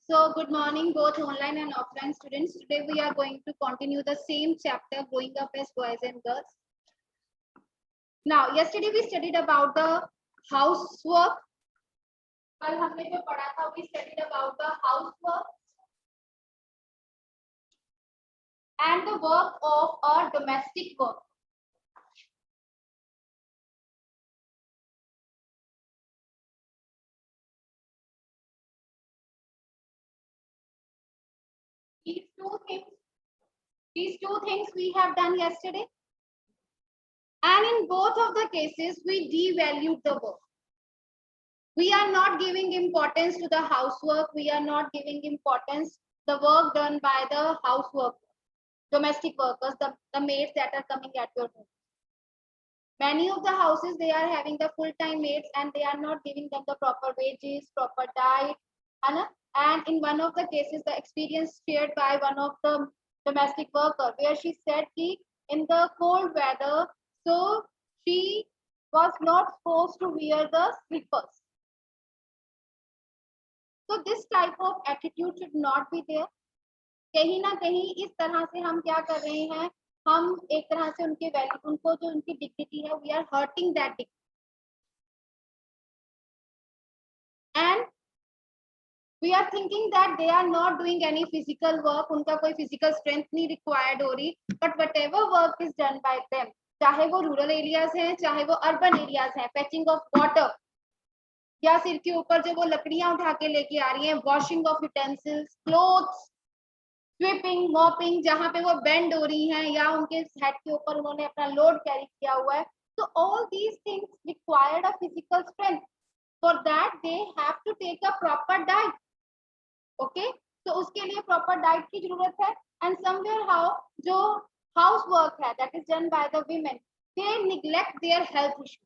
So good morning, both online and offline students. Today we are going to continue the same chapter, growing up as boys and girls. Now, yesterday we studied about the housework. कल हमने जो पढ़ा था, we studied about the housework and the work of our domestic work. These two things we have done yesterday. And in both of the cases, we devalued the work. We are not giving importance to the housework. We are not giving importance the work done by the housework, domestic workers, the maids that are coming at your home. Many of the houses, they are having the full-time maids and they are not giving them the proper wages, proper diet. And in one of the cases, the experience shared by one of the domestic worker, where she said that in the cold weather, so she was not supposed to wear the slippers. So this type of attitude should not be there. कहीं ना कहीं इस तरह से हम क्या कर रहे हैं, हम एक तरह से उनके वैल्यू, उनको जो उनकी डिग्निटी है, we are hurting that dignity. And we are thinking that they are not doing any physical work, उनका कोई physical strength नहीं required हो रही, but whatever work is done by them, चाहे वो rural areas हैं, चाहे वो urban areas हैं, fetching of water, या सिर के ऊपर जो वो लकड़ियां उठा के लेके आ रही हैं, washing of utensils, clothes, sweeping, mopping, जहां पे वो बेंड हो रही हैं या उनके हेड के ऊपर उन्होंने अपना लोड कैरी किया हुआ है. So all these things required a physical strength. For that they have to take a proper diet. Okay, so उसके लिए proper diet की जरूरत है. And somewhere how जो housework है, that is done by the women, they neglect their health issue.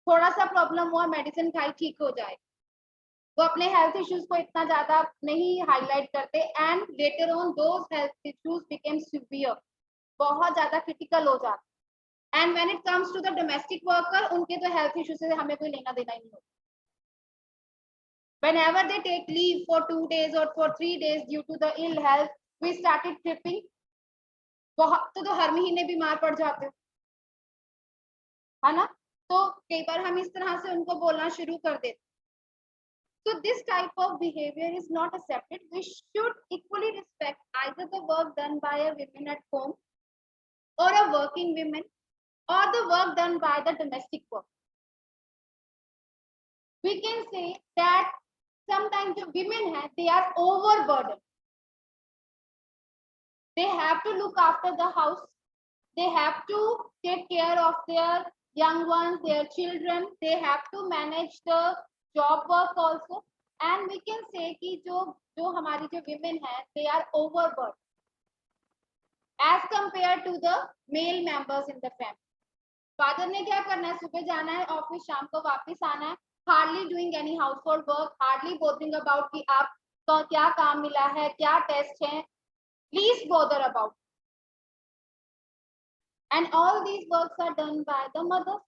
थोड़ा सा problem हुआ, मेडिसिन खाई ठीक हो जाए, वो अपने हेल्थ इश्यूज को इतना ज्यादा नहीं हाईलाइट करते. And later on those health issues became severe, बहुत ज्यादा क्रिटिकल हो जाते. And when it comes to the domestic worker, उनके तो हेल्थ इश्यूज से हमें कोई लेना देना ही नहीं होता. Whenever they take leave for 2 days or for 3 days due to the ill health, we started tripping. बहुत तो हर महीने बीमार पड़ जाते हो, है ना. तो कई बार हम इस तरह से उनको बोलना शुरू कर देते. So this type of behavior is not accepted. We should equally respect either the work done by a woman at home or a working woman, or the work done by the domestic work. We can say that sometimes the women they are overburdened. They have to look after the house. They have to take care of their young ones, their children. They have to manage the job work also. And we can say कि जो हमारी जो women हैं, they are overburdened as compared to the male members in the family. Father ने क्या करना है, सुबह जाना है ऑफिस, शाम को वापस आना है, hardly doing any household work, hardly bothering about कि आपको क्या काम मिला है, क्या टेस्ट है, please bother about. And all these works are done by the mother.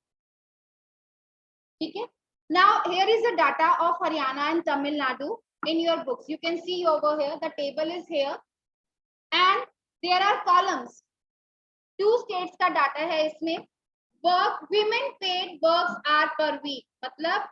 ठीक है. Now here is the data of Haryana and Tamil Nadu in your books. You can see over here, the table is here and there are columns. 2 states का data है इसमें. Work women paid works are per week, मतलब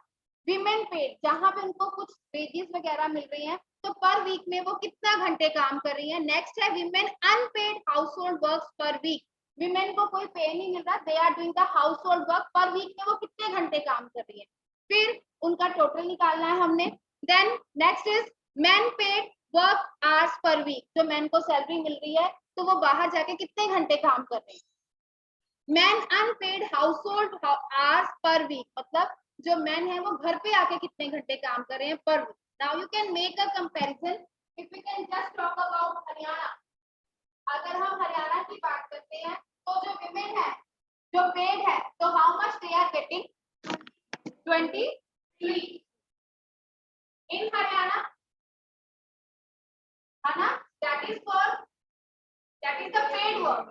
women paid जहां पे उनको कुछ wages वगैरह मिल रही हैं, तो पर वीक में वो कितना घंटे काम कर रही है. नेक्स्ट है women unpaid household works per week. women को कोई पे नहीं मिल रहा, they are doing the household work, पर वीक में वो कितने घंटे काम कर रही है, फिर उनका टोटल निकालना है हमने. Then next is men paid work hours per week. जो men को सैलरी मिल रही है तो वो बाहर जाके कितने घंटे काम कर रहे हैं. men unpaid household hours per week, मतलब जो men है वो घर पे आके कितने घंटे काम कर रहे हैं per week. Now you can make a comparison. If we can just talk about Haryana, अगर हम हरियाणा की बात करते हैं तो जो women है जो paid है, तो how much they are getting? 23 in Haryana, है ना. That is the paid work.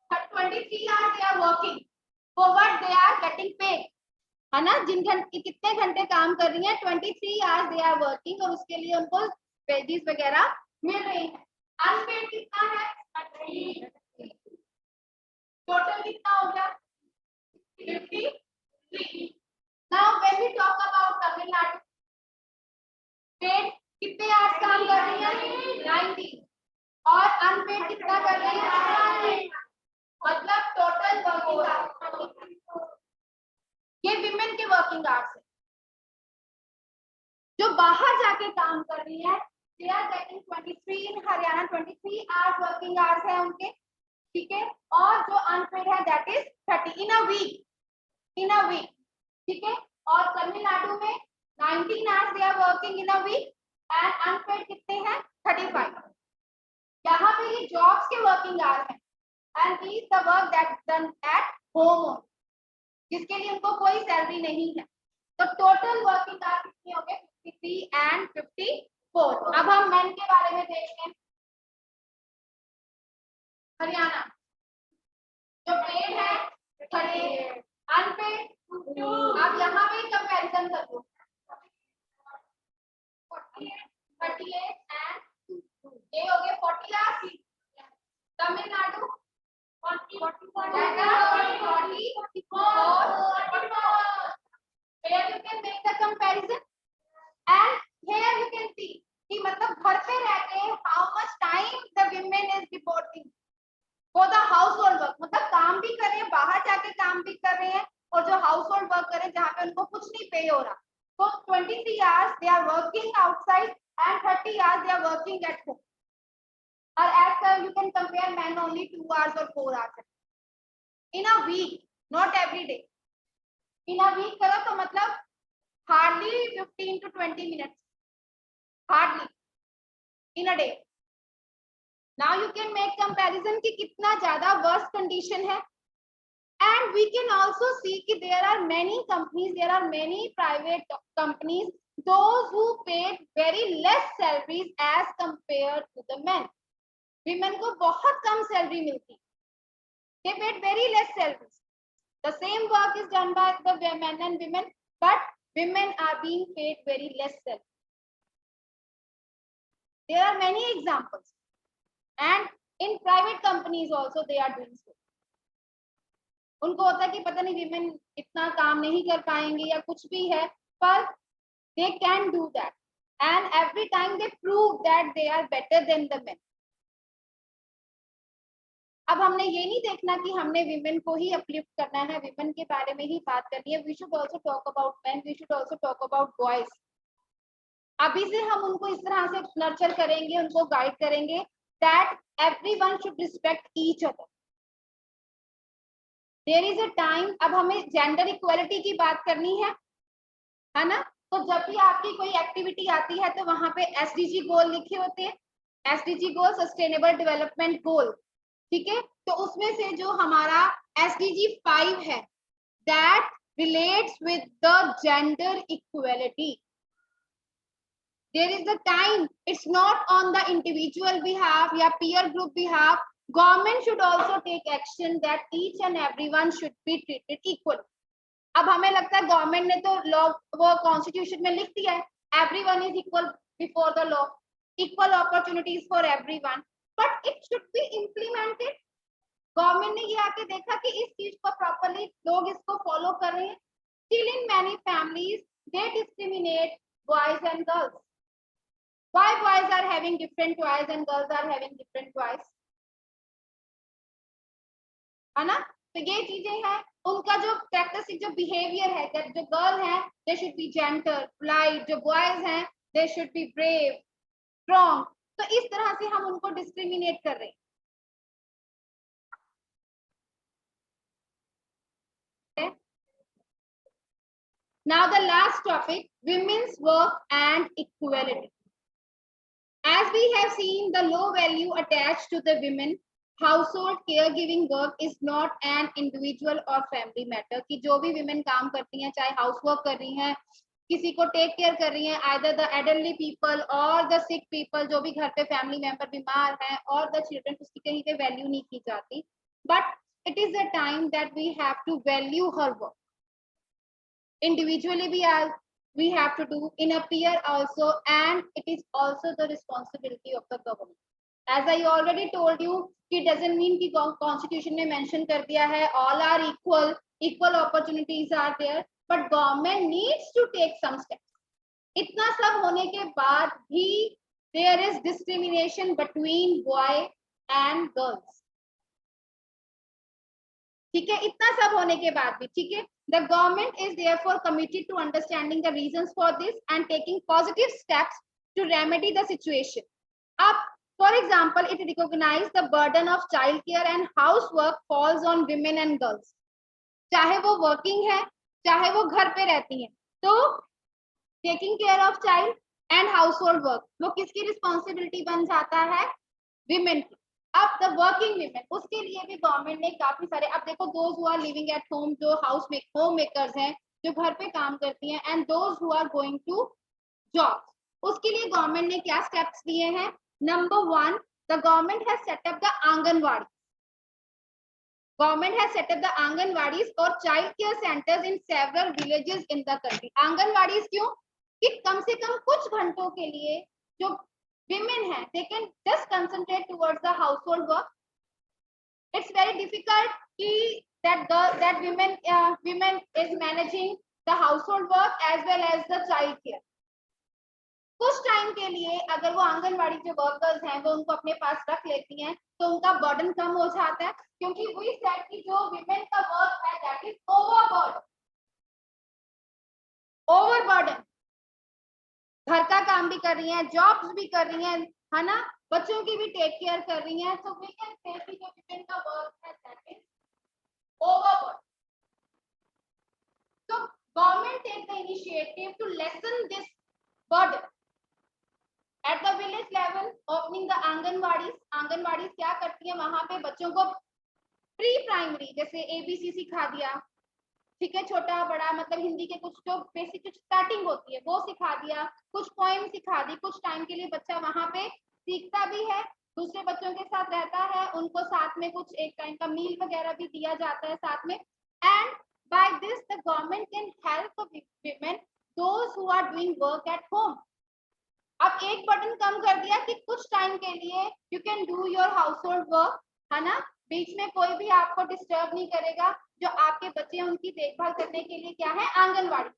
But 23 hours they are working. For what they are getting paid? है ना, जिन घंटे कितने घंटे काम कर रही है, 23 आवर्स दे आर वर्किंग, और उसके लिए उनको वेजेस वगैरह मिल रही है। अनपेड कितना है, टोटल कितना हो गया 53। Now when we talk about Tamil Nadu, paid कितने आवर्स काम कर रही है 90, और अनपेड कितना कर रही है, मतलब टोटल वर्किंग आवर्स, ये विमेन के वर्किंग आवर्स है। जो बाहर जाके काम कर रही है, they are getting 23 in Haryana, 23 hours working hours है उनके, ठीक है, और जो अनपेड है that is 30 in a week, in a week, ठीक है, और तमिलनाडु में 19 hours they are working in a week and unpaid कितने हैं 35। यहाँ पे ये जॉब्स के वर्किंग आवर्स हैं and these the work that done at home, जिसके लिए उनको कोई सैलरी नहीं है। तो टोटल वर्किंग आवर्स कितने हो गए 53 एंड 54। अब हम मेन के बारे में देखते हैं। हरियाणा जो पेड है 30, अनपेड 2। अब यहाँ पे कंपैरिजन कर लो, 38 एंड 2, ये हो गए 40 hours. Tamil Nadu 40, 44, here you can make the comparison and here you can see कि मतलब घर पे रह के how much time the women is devoting for the household work, मतलब काम भी कर रहे हैं, बाहर जाके काम भी कर रहे हैं, और जो हाउसहोल्ड वर्क कर रहे हैं जहाँ पे उनको कुछ नहीं पे हो रहा, तो 23 hours they are working outside and 30 hours they are working at home, or as you can compare men only 2 hours or 4 hours in a week, not every day, in a week करो तो मतलब hardly 15 to 20 minutes, hardly in a day. Now you can make comparison कि कितना ज्यादा worst condition है, and we can also see कि there are many companies, there are many private companies, those who paid very less salaries as compared to the men. Women को बहुत कम salary मिलती, they paid very less salaries. The same work is done by the men and women, but women are being paid very less salary. There are many examples, and in private companies also they are doing so. उनको होता है कि पता नहीं women इतना काम नहीं कर पाएंगे या कुछ भी है, पर they can do that, and every time they prove that they are better than the men. अब हमने ये नहीं देखना कि हमने विमेन को ही अपलिफ्ट करना है, विमेन के बारे में ही बात करनी है. We should also talk about man, we should also talk about boys. अभी से हम उनको इस तरह से नर्चर करेंगे, उनको गाइड करेंगे that everyone should respect each other. There is a time, अब हमें जेंडर इक्वालिटी की बात करनी है ना, तो जब भी आपकी कोई एक्टिविटी आती है तो वहां पे एसडीजी गोल लिखे होते हैं, एसडीजी गोल सस्टेनेबल डेवलपमेंट गोल, ठीक है, तो उसमें से जो हमारा एसडीजी 5 है that relates with the gender equality. There is a time, it's not on the individual behalf या peer group behalf. Government should also take action that each and everyone should be treated equally. अब हमें लगता है government ने तो law वो constitution में लिख दिया है, everyone is equal before the law, equal opportunities for everyone, but it should be implemented. Government ने ये आके देखा कि इस चीज को प्रॉपर्ली लोग इसको फॉलो कर रहे हैं. Still in many families they discriminate boys and girls. Why boys are having different toys and girls are having different toys, है ना, तो ये चीजें हैं. उनका जो प्रैक्टिस जो बिहेवियर है, that जो गर्ल है they should be gentle, polite, जो बॉयज हैं they should be brave, strong. तो इस तरह से हम उनको डिस्क्रिमिनेट कर रहे हैं. Now the last topic, women's work and equality. As we have seen, the low value attached to the women household caregiving work is not an individual or family matter. कि जो भी women काम करती हैं, चाहे हाउस वर्क कर रही हैं, किसी को टेक केयर कर रही हैं, either the elderly people or the sick people, जो भी घर पे फैमिली मेंबर बीमार हैं, और the children, उसकी कहीं पे वैल्यू नहीं की जाती. But it is a time that we have to value her work. individually we have to do, in a peer also, and it is also the responsibility of the government. As I already told you, it doesn't mean कि constitution ने mention कर दिया है all are equal opportunities are there, but government needs to take some steps. इतना सब होने के बाद भी there is discrimination between boy and girls. ठीक है, इतना सब होने के बाद भी, ठीक है, the government is therefore committed to understanding the reasons for this and taking positive steps to remedy the situation. Up, for example, it recognizes the burden of child care and housework falls on women and girls. चाहे वो working है, चाहे वो घर पे रहती हैं, तो taking care of child and household work वो किसकी responsibility बन जाता है? Women की. अब द वर्किंग वीमेन, उसके लिए भी गवर्नमेंट ने काफी सारे, अब देखो those who are living at home, जो होम मेकर्स हैं, जो घर पे काम करती हैं, and those who are going to job, उसके लिए गवर्नमेंट ने क्या स्टेप्स लिए हैं? Number 1, the government has set up the anganwadi. Government has set up the anganwadis और child care centres in several villages in the country. Anganwadis क्यों? कि कम से कम कुछ घंटों के लिए जो women हैं, they can just concentrate towards the household work. It's very difficult that women is managing the household work as well as the child care. कुछ टाइम के लिए अगर वो आंगनवाड़ी जो वर्कर्स हैं वो उनको अपने पास रख लेती हैं तो उनका बर्डन कम हो जाता है, क्योंकि वही सेट की जो women का वर्क है that is overburden. घर का काम भी कर रही हैं, जॉब्स भी कर रही हैं, है ना, बच्चों की भी टेक केयर कर रही हैं, सो वी कैन से कि जो विमेन का वर्क है that is overwork. So government take the initiative to lessen this burden at the village level, opening the anganwadis क्या करती हैं? वहां पे बच्चों को प्री प्राइमरी जैसे ABC सिखा दिया, ठीक है, छोटा बड़ा मतलब हिंदी के कुछ जो बेसिक कुछ स्टार्टिंग होती है वो सिखा दिया, कुछ पोएम सिखा दी, कुछ टाइम के लिए बच्चा वहां पे सीखता भी है, दूसरे बच्चों के साथ रहता है, उनको साथ में कुछ एक टाइम का मील वगैरह भी दिया जाता है साथ में. And by this the government can help women those who are doing work at home. अब एक बटन कम कर दिया कि कुछ टाइम के लिए you can do your household work, है ना, बीच में कोई भी आपको डिस्टर्ब नहीं करेगा. जो आपके बच्चे हैं उनकी देखभाल करने के लिए क्या है? आंगनवाड़ी.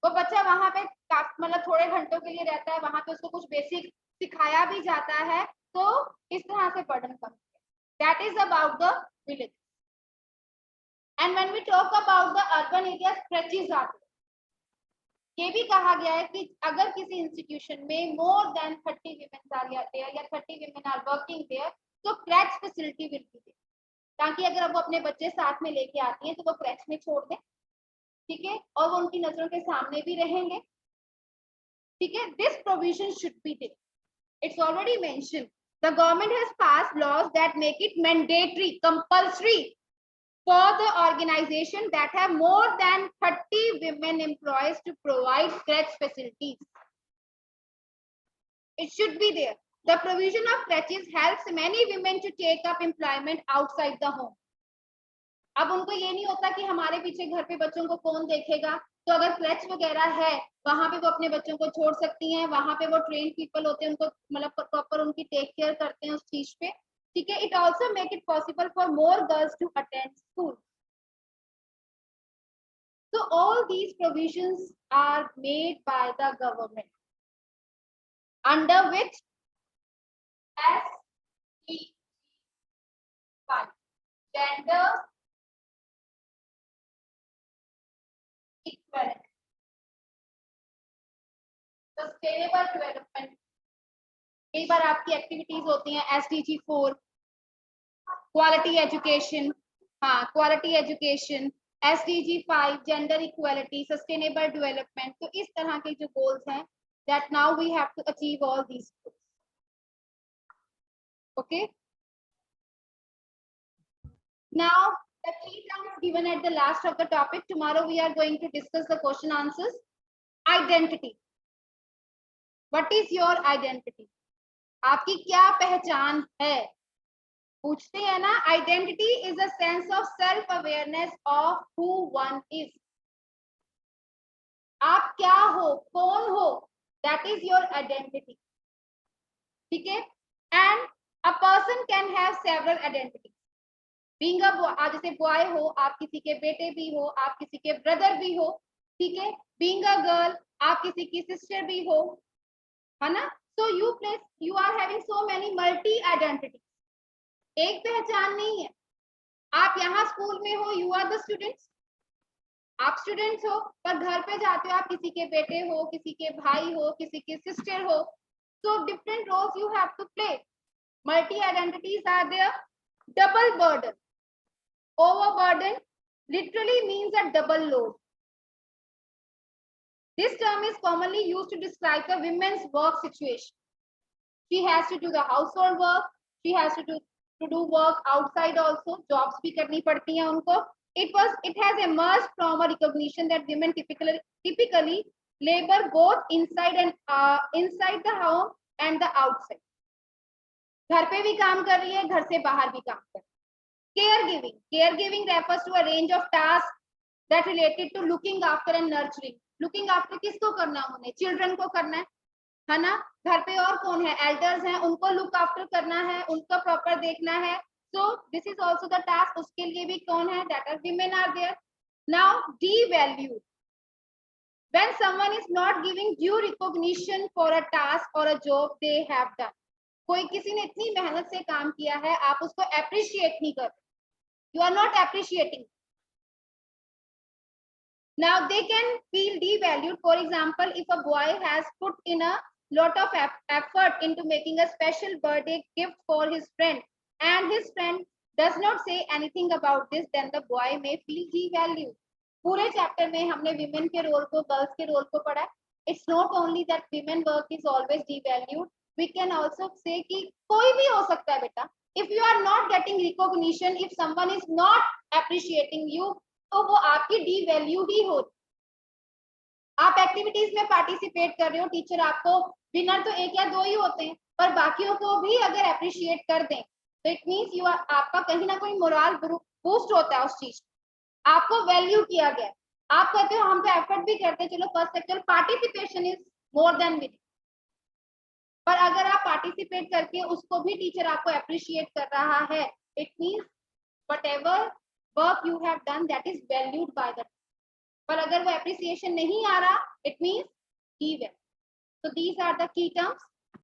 वो बच्चा वहां पे मतलब थोड़े घंटों के लिए रहता है, वहां पे उसको कुछ बेसिक सिखाया भी जाता है, तो इस तरह से बर्डन कम. That is about the village. And when we talk about the urban areas, creches are there. ये भी कहा गया है कि अगर किसी इंस्टीट्यूशन में more than 30 women are there या 30 women आर वर्किंग देयर, तो creche facility will be there, ताकि अगर वो अपने बच्चे साथ में लेके आती हैं तो वो क्रैच में छोड़ दें, ठीक है, और वो उनकी नजरों के सामने भी रहेंगे, ठीक है. This provision should be there. It's already mention the government has passed laws that make it mandatory, compulsory for the organization that have more than 30 women employees to provide crèche facilities. It should be there. The provision of crèches helps many women to take up employment outside the home. अब उनको ये नहीं होता कि हमारे पीछे घर पे बच्चों को कौन देखेगा, तो अगर क्रेच वगैरह है वहां पे वो अपने बच्चों को छोड़ सकती हैं, वहां पे वो ट्रेन पीपल होते हैं, उनको मतलब प्रॉपर उनकी टेक केयर करते हैं उस चीज पे, ठीक है. It also make it possible for more girls to attend school. So all these provisions are made by the government, under which SEG5, gender equality, sustainable development. कई बार आपकी एक्टिविटीज होती हैं SDG4, क्वालिटी एजुकेशन, हाँ quality education, SDG5, gender equality, sustainable development. तो इस तरह के जो goals हैं, that now we have to achieve all these goals. Okay. Now the 3 terms given at the last of the topic. Tomorrow we are going to discuss the question answers. Identity. What is your identity? आपकी क्या पहचान है? पूछते हैं ना. Identity is a sense of self awareness of who one is. क्या हो, कौन हो, दैट इज योर आइडेंटिटी. ठीक है. And a person can have several identity. Being a boy, आप जैसे बॉय हो, आप किसी के बेटे भी हो, आप किसी के ब्रदर भी हो. ठीक है. बीइंग अ गर्ल, आप किसी की सिस्टर भी हो, है ना. So you are having so many multi identity. एक पहचान नहीं है. आप यहाँ स्कूल में हो, यू आर द स्टूडेंट्स, आप स्टूडेंट्स हो, पर घर पे जाते हो आप किसी के बेटे हो, किसी के भाई हो, किसी के सिस्टर हो. So different roles you have to play. Multi identities are there. Double burden. Overburden literally means a double load. This term is commonly used to describe the women's work situation. She has to do the household work. She has to do work outside also. Jobs भी करनी पड़ती हैं उनको. It has emerged from a recognition that women typically labor both inside the home and the outside. घर पे भी काम कर रही है, घर से बाहर भी काम कर रही है. Caregiving. Caregiving refers to a range of tasks that related to looking after and nurturing. Looking after किसको करना है? उन्हें चिल्ड्रन को करना है ना. घर पे और कौन है? एल्डर्स हैं, उनको लुक आफ्टर करना है, उनको प्रॉपर देखना है. So this is also the task. उसके लिए भी कौन है? That are women are there. Now devalued. When someone is not giving due recognition for a task or a job they have done. कोई किसी ने इतनी मेहनत से काम किया है, आप उसको अप्रिशिएट नहीं कर. You are not appreciating. Now they can feel devalued. For example, if a boy has put in a lot of effort into making a special birthday gift for his friend and his friend does not say anything about this, then the boy may feel devalued. पूरे chapter में हमने women के role को, girls के role को पढ़ा. It's not only that women work is always devalued. We can also say कि कोई भी हो सकता है बेटा. If you are not getting recognition, if someone is not appreciating you, तो वो आपकी devalue ही हो. आप एक्टिविटीज में पार्टिसिपेट कर रहे हो, टीचर आपको, विनर तो एक या दो ही होते हैं, पर बाकियों को भी अगर अप्रिशिएट कर दें तो इट मींस यू आपका कहीं ना कोई मोरल बूस्ट होता है. उस चीज आपको वैल्यू किया गया. आप कहते हो हम तो एफर्ट भी करते हैं, चलो first sector participation is more than winning. पर अगर आप पार्टिसिपेट करके उसको भी टीचर आपको अप्रिशिएट कर रहा है, it means whatever work you have done that is valued by the. पर अगर वो अप्रिसिएशन नहीं आ रहा, it means give it. So these are the key terms.